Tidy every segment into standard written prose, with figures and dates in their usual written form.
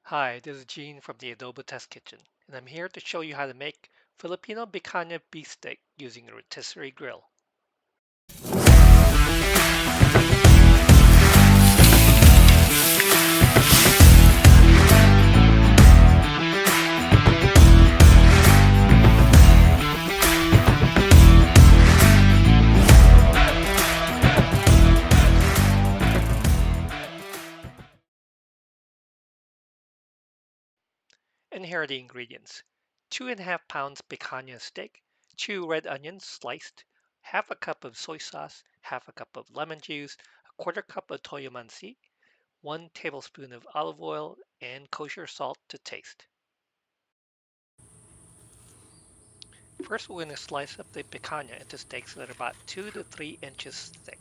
Hi, this is Gene from the Adobo Test Kitchen, and I'm here to show you how to make Filipino Picanha beef steak using a rotisserie grill. And here are the ingredients. 2.5 pounds picanha steak, 2 red onions sliced, half a cup of soy sauce, half a cup of lemon juice, a quarter cup of toyomansi, 1 tablespoon of olive oil, and kosher salt to taste. First, we're going to slice up the picanha into steaks that are about 2 to 3 inches thick.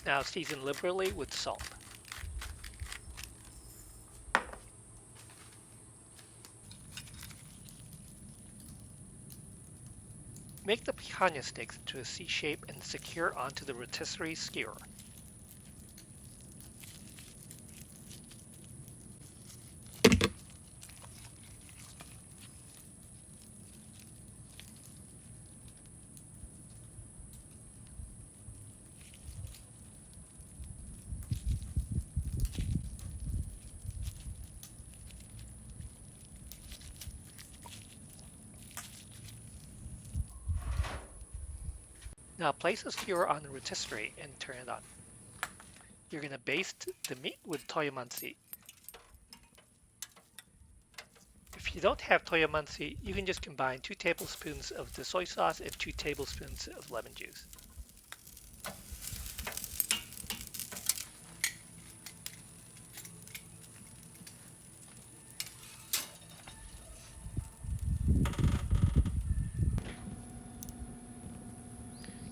Now season liberally with salt. Make the picanha sticks into a C shape and secure onto the rotisserie skewer. Now place the skewer on the rotisserie and turn it on. You're going to baste the meat with toyomansi. If you don't have toyomansi, you can just combine 2 tablespoons of the soy sauce and 2 tablespoons of lemon juice.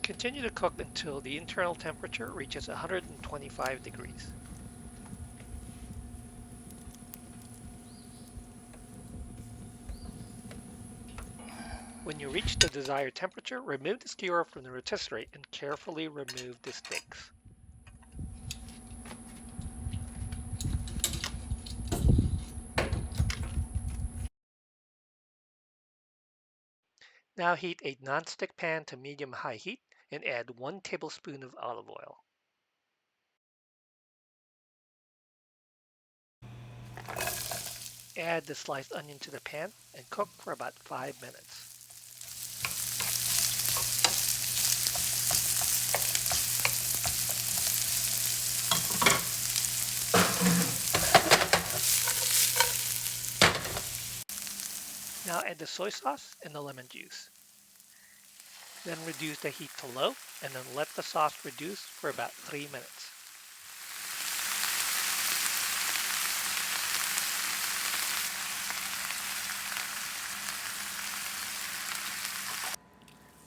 Continue to cook until the internal temperature reaches 125 degrees. When you reach the desired temperature, remove the skewer from the rotisserie and carefully remove the sticks. Now heat a non-stick pan to medium-high heat and add 1 tablespoon of olive oil. Add the sliced onion to the pan and cook for about 5 minutes. Now add the soy sauce and the lemon juice. Then reduce the heat to low and then let the sauce reduce for about 3 minutes.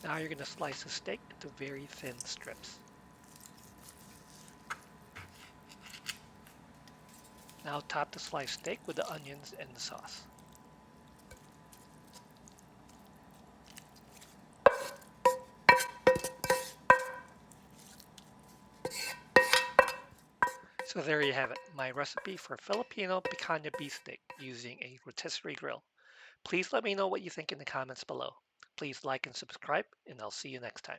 Now you're going to slice the steak into very thin strips. Now top the sliced steak with the onions and the sauce. So there you have it, my recipe for Filipino picanha beef steak using a rotisserie grill. Please let me know what you think in the comments below. Please like and subscribe, and I'll see you next time.